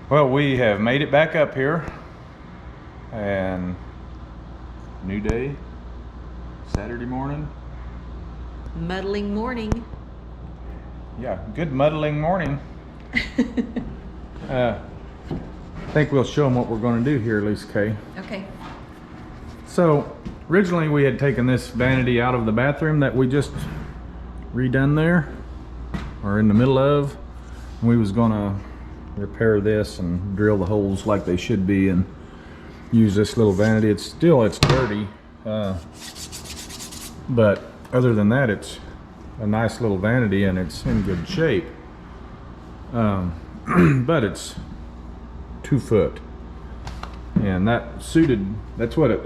Well, we have made it back up here, and new day, Saturday morning. Muddling morning. Yeah, good muddling morning. I think we'll show them what we're going to do here, at least, Kay. Okay. So originally we had taken this vanity out of the bathroom that we just redone there, or in the middle of. We was gonna repair this and drill the holes like they should be and use this little vanity. It's dirty, but other than that, it's a nice little vanity and it's in good shape. But it's 2 foot, and that's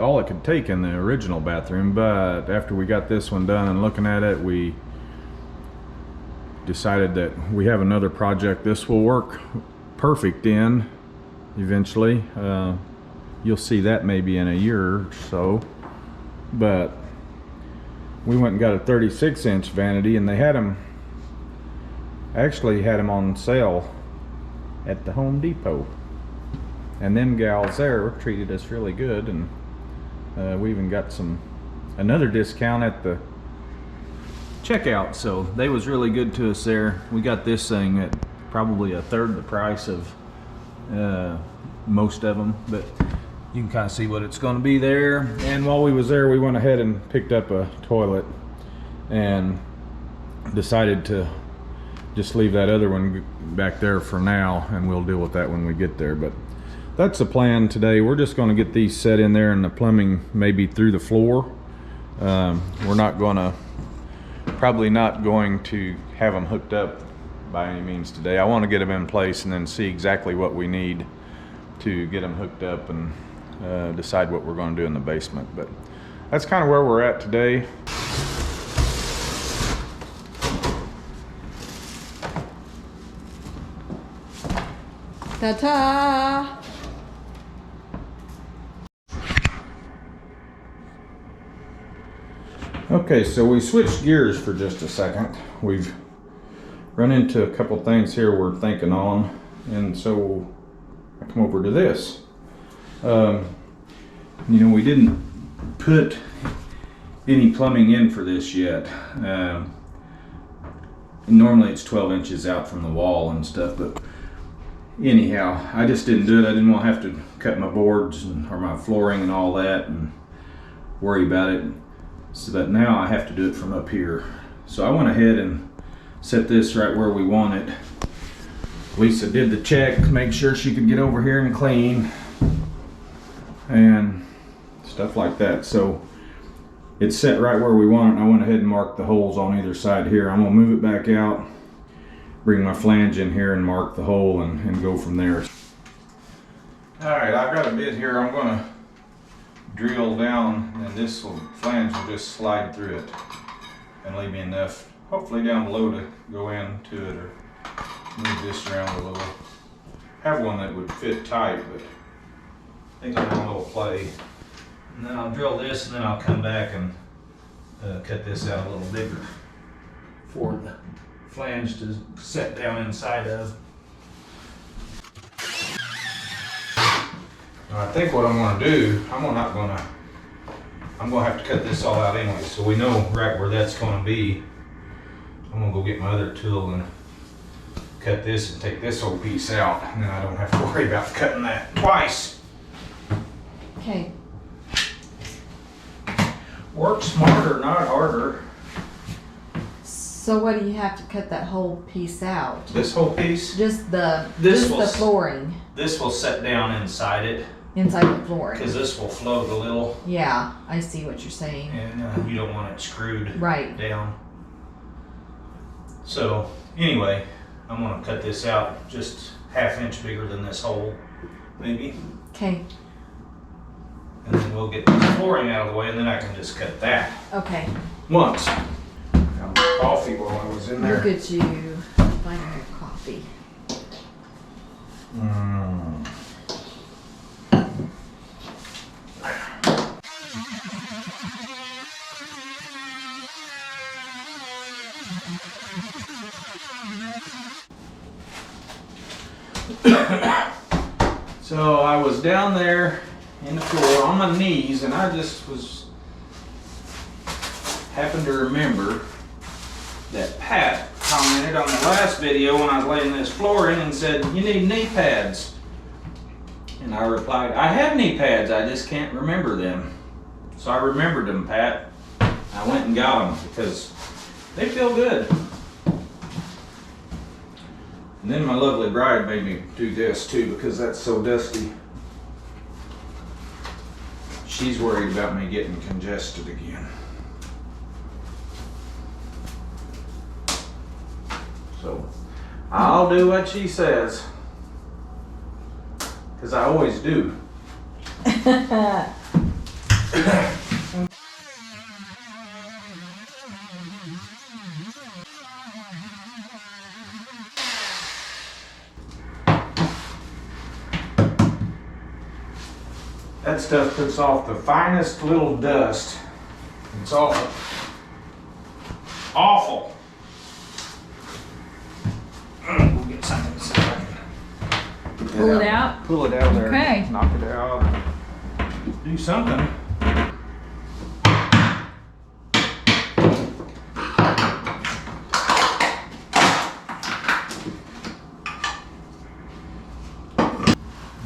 all it could take in the original bathroom. But after we got this one done and looking at it, we decided that we have another project this will work perfect in eventually. You'll see that maybe in a year or so, but we went and got a 36-inch vanity, and they had them on sale at the Home Depot, and them gals there treated us really good, and we even got another discount at the checkout, so they was really good to us there. We got this thing at probably a third the price of most of them, but you can kind of see what it's going to be there. And while we was there, we went ahead and picked up a toilet and decided to just leave that other one back there for now, and we'll deal with that when we get there. But that's the plan today. We're just going to get these set in there, and the plumbing maybe through the floor. We're probably not going to have them hooked up by any means today. I want to get them in place and then see exactly what we need to get them hooked up and decide what we're going to do in the basement. But that's kind of where we're at today. Ta-ta! Okay, so we switched gears for just a second. We've run into a couple things here we're thinking on, and so I come over to this. We didn't put any plumbing in for this yet. Normally it's 12 inches out from the wall and stuff, but anyhow, I just didn't do it. I didn't want to have to cut my boards or my flooring and all that and worry about it. So that now I have to do it from up here. So I went ahead and set this right where we want it. Lisa did the check to make sure she could get over here and clean and stuff like that. So it's set right where we want it, and I went ahead and marked the holes on either side here. I'm gonna move it back out, bring my flange in here and mark the hole and go from there. All right, I've got a bit here. I'm gonna drill down, and this flange will just slide through it and leave me enough, hopefully down below, to go into it, or move this around a little. Have one that would fit tight, but I think I'm gonna a little play. And then I'll drill this, and then I'll come back and cut this out a little bigger for the flange to set down inside of. Now, I think what I'm gonna do, I'm gonna have to cut this all out anyway, so we know right where that's gonna be. I'm gonna go get my other tool and cut this and take this whole piece out, and then I don't have to worry about cutting that twice. Okay. Work smarter, not harder. So what do you have to cut that whole piece out? This whole piece? Just the flooring. This will set down inside it. Inside the flooring. Because this will float a little. Yeah, I see what you're saying. And you don't want it screwed down. So anyway, I'm going to cut this out just ½ inch bigger than this hole, maybe. Okay. And then we'll get the flooring out of the way, and then I can just cut that. Okay. Once. Got my coffee while I was in there. Look at you finding your coffee. So I was down there in the floor on my knees, and I just happened to remember that Pat commented on the last video when I was laying this floor in and said, "You need knee pads." And I replied, "I have knee pads, I just can't remember them." So I remembered them, Pat. I went and got them because they feel good. And then my lovely bride made me do this too because that's so dusty. She's worried about me getting congested again. So I'll do what she says, because I always do. That stuff puts off the finest little dust. It's all awful. We'll get something so I can Pull it out? Pull it out there. Okay. Knock it out. Do something.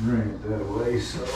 Bring it that way, so.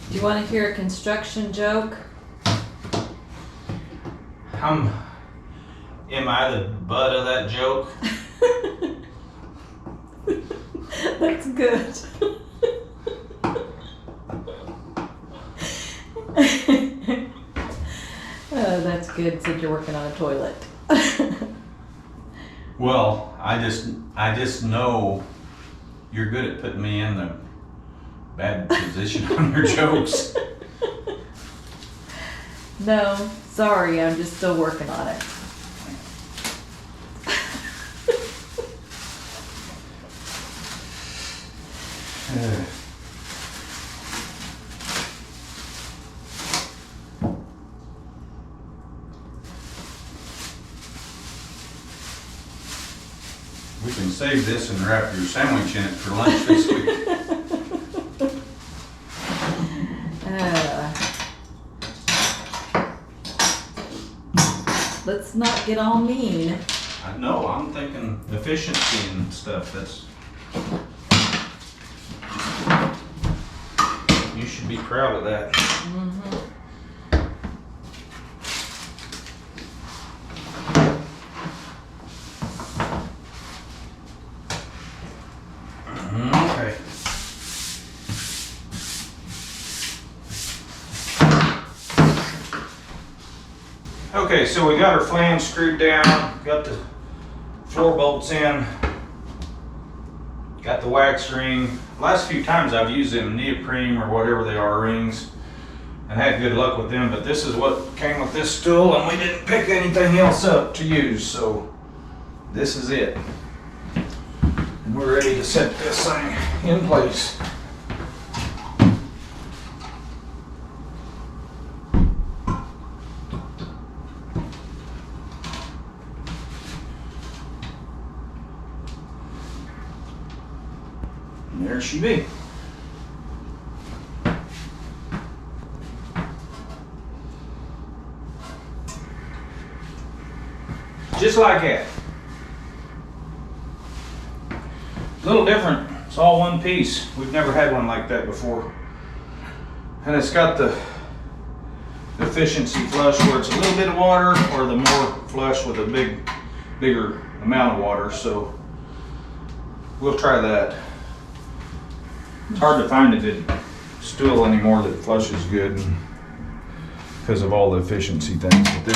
Do you want to hear a construction joke? Am I the butt of that joke? That's good. Oh, that's good since you're working on a toilet. Well, I just know you're good at putting me in the bad position on your jokes. No, sorry, I'm just still working on it. We can save this and wrap your sandwich in it for lunch this week. Let's not get all mean. I know, I'm thinking efficiency and stuff. You should be proud of that. Okay. Okay, so we got our flange screwed down, got the floor bolts in, got the wax ring. Last few times I've used them neoprene or whatever they are rings and had good luck with them, but this is what came with this stool and we didn't pick anything else up to use, so this is it. And we're ready to set this thing in place. And there she be. Just like that. A little different It's all one piece. We've never had one like that before. And it's got the efficiency flush where it's a little bit of water, or the more flush with a bigger amount of water. So we'll try that. It's hard to find it at Still anymore that flushes good because of all the efficiency things. But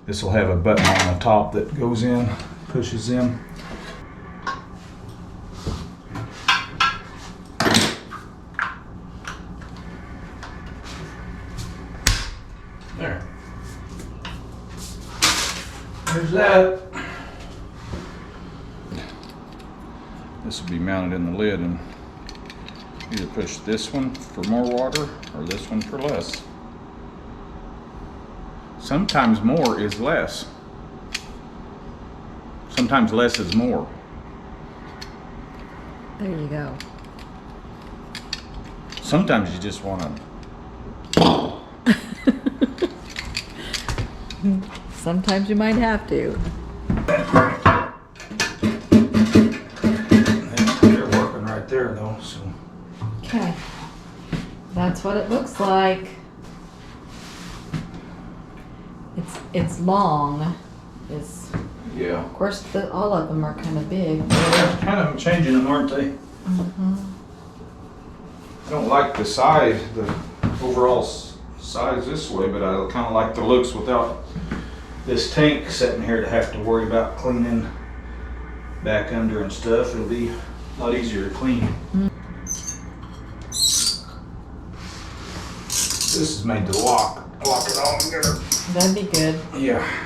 this will have a button on the top that goes in, pushes in. There. There's that. This will be mounted in the lid, and either push this one for more water or this one for less. Sometimes more is less. Sometimes less is more. There you go. Sometimes you just want to. Sometimes you might have to. They're working right there though, so. Okay. That's what it looks like. It's long. Yeah. Of course, all of them are kind of big. They're kind of changing them, aren't they? Mm-hmm. I don't like the size, the overall size this way, but I kind of like the looks without this tank sitting here to have to worry about cleaning back under and stuff. It'll be a lot easier to clean. Mm. This is made to lock it all together. That'd be good. Yeah.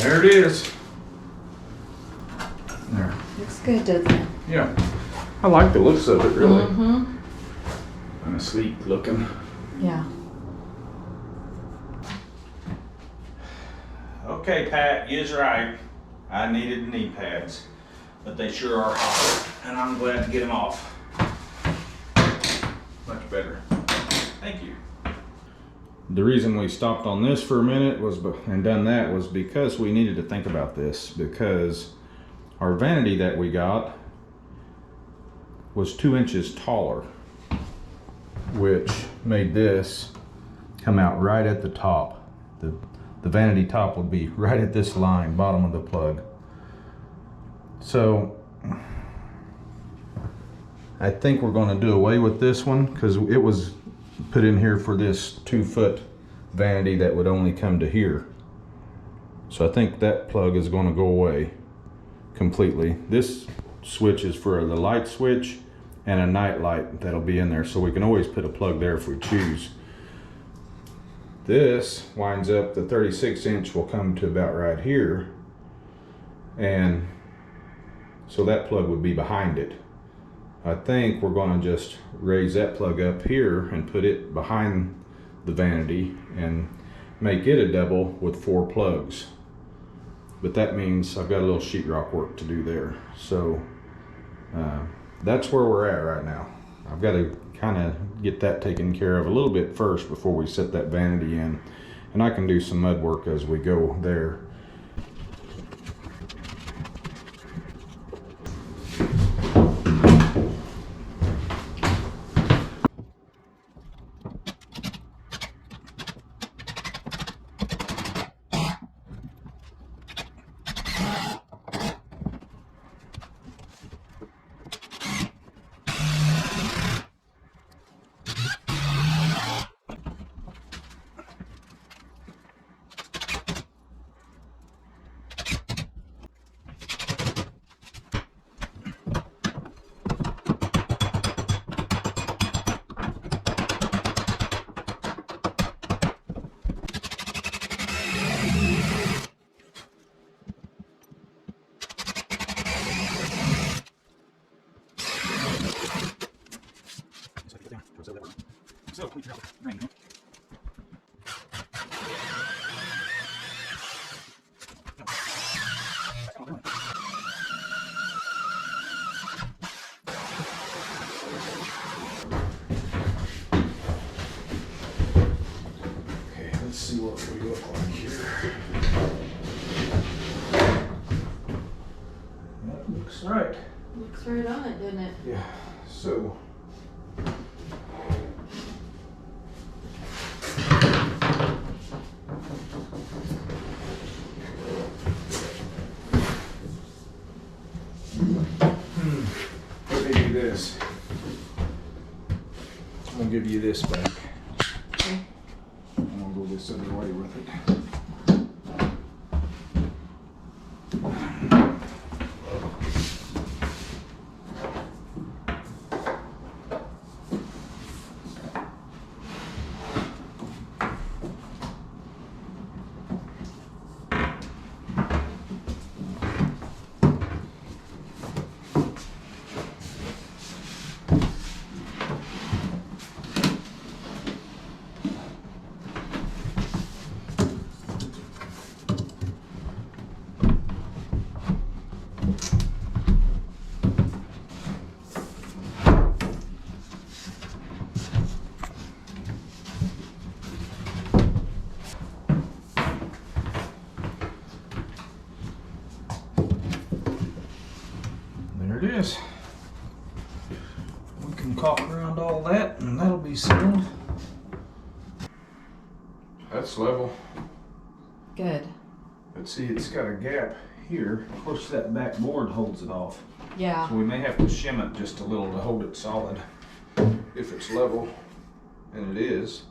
There it is. There. Looks good, doesn't it? Yeah. I like the looks of it, really. Mm-hmm. Kind of sleek looking. Yeah. Okay, Pat, you's right. I needed knee pads, but they sure are hot, and I'm glad to get them off. Much better. Thank you. The reason we stopped on this for a minute and done that was because we needed to think about this, because our vanity that we got was 2 inches taller, which made this come out right at the top. The vanity top would be right at this line, bottom of the plug. So I think we're going to do away with this one, because it was put in here for this 2-foot vanity that would only come to here. So I think that plug is going to go away completely. This switch is for the light switch and a night light that'll be in there, so we can always put a plug there if we choose. This winds up, the 36-inch will come to about right here, and so that plug would be behind it. I think we're going to just raise that plug up here and put it behind the vanity and make it a double with 4 plugs. But that means I've got a little sheetrock work to do there. So that's where we're at right now. I've got to kind of get that taken care of a little bit first before we set that vanity in. And I can do some mud work as we go there. Okay, let's see what we look like here. That looks right. Looks right on it, didn't it? Yeah, so. Let me do this. I'm gonna give you this back. Okay. I'm gonna go this other way with it. There it is. We can caulk around all that and that'll be sealed. That's level. Good. But see, it's got a gap here. Of course, that back board holds it off. Yeah. So we may have to shim it just a little to hold it solid. If it's level, and it is.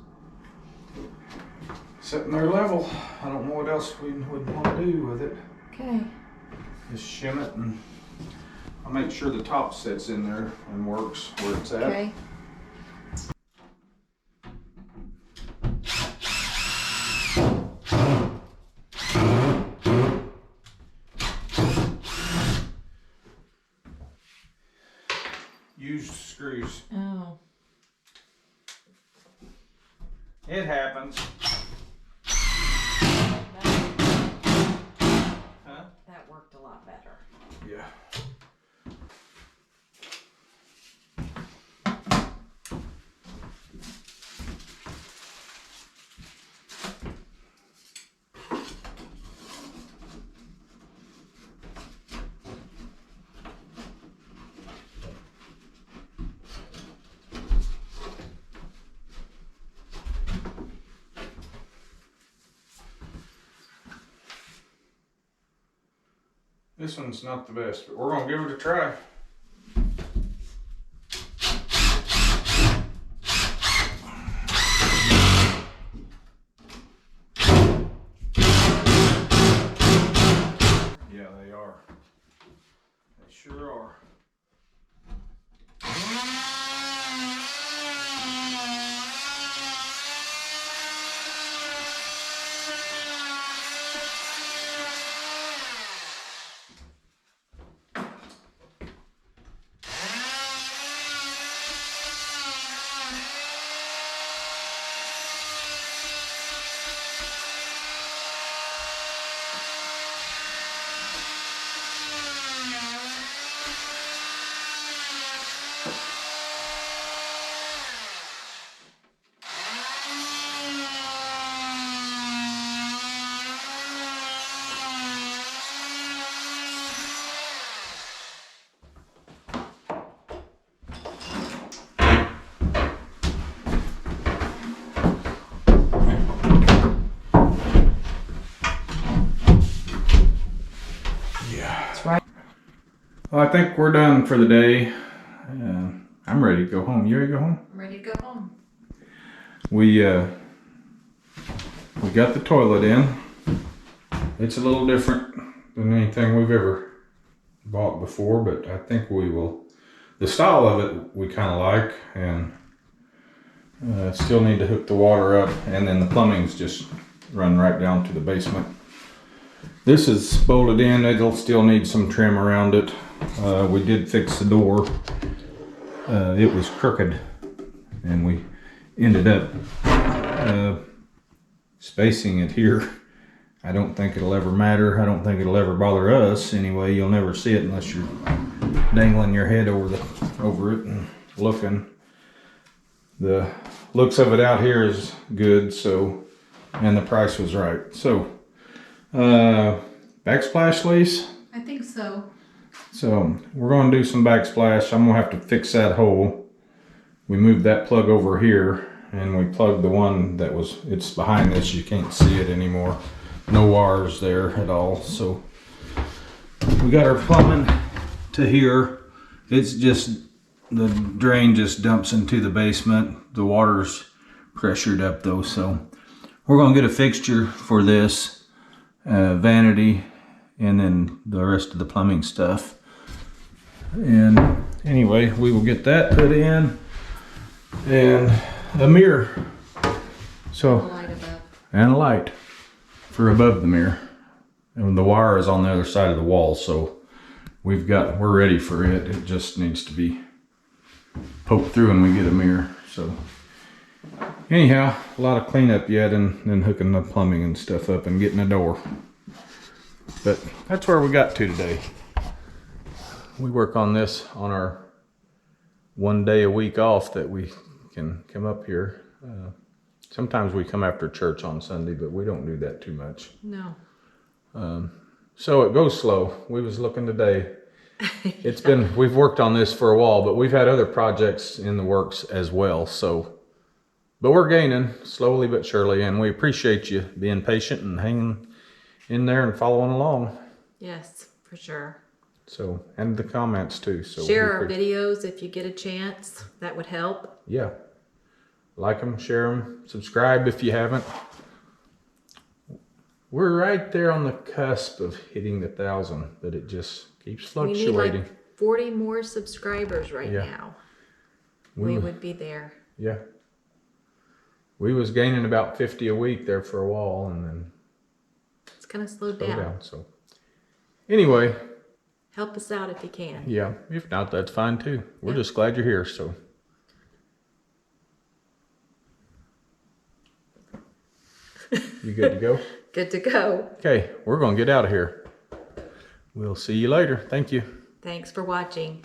Sitting there level. I don't know what else we would want to do with it. Okay. Just shim it and I'll make sure the top sits in there and works where it's at. Okay. Used screws. Oh. It happens. Huh? That worked a lot better. Yeah. This one's not the best, but we're gonna give it a try. Yeah, they are. They sure are. Well, I think we're done for the day. I'm ready to go home. You ready to go home? I'm ready to go home. We got the toilet in. It's a little different than anything we've ever bought before, but I think we will. The style of it we kind of like, and still need to hook the water up, and then the plumbing's just run right down to the basement. This is bolted in. It'll still need some trim around it. We did fix the door. It was crooked, and we ended up spacing it here. I don't think it'll ever matter. I don't think it'll ever bother us anyway. You'll never see it unless you're dangling your head over it and looking. The looks of it out here is good, so, and the price was right. So, backsplash, Lise? I think so. So we're going to do some backsplash. I'm going to have to fix that hole. We moved that plug over here and we plugged the one that was, it's behind this. You can't see it anymore. No wires there at all. So we got our plumbing to here. It's just, the drain just dumps into the basement. The water's pressured up though. So we're going to get a fixture for this, vanity, and then the rest of the plumbing stuff. And anyway, we will get that put in, and a mirror. So, Light above. and a light for above the mirror. And the wire is on the other side of the wall, so we're ready for it. It just needs to be poked through and we get a mirror. So anyhow, a lot of cleanup yet, and then hooking the plumbing and stuff up and getting a door. But that's where we got to today. We work on this on our 1 day a week off that we can come up here. Sometimes we come after church on Sunday, but we don't do that too much. No. So it goes slow. We was looking today. It's been, we've worked on this for a while, but we've had other projects in the works as well. So, but we're gaining slowly but surely, and we appreciate you being patient and hanging in there and following along. Yes, for sure. So, and the comments too. So share our videos if you get a chance. That would help. Yeah. Like them, share them, subscribe if you haven't. We're right there on the cusp of hitting the 1,000, but it just keeps fluctuating. We need like 40 more subscribers right now. We would be there. Yeah. We was gaining about 50 a week there for a while, and then it's kind of slowed down. So anyway. Help us out if you can. Yeah, if not, that's fine too. We're just glad you're here, so. You good to go? Good to go. Okay, we're gonna get out of here. We'll see you later. Thank you. Thanks for watching.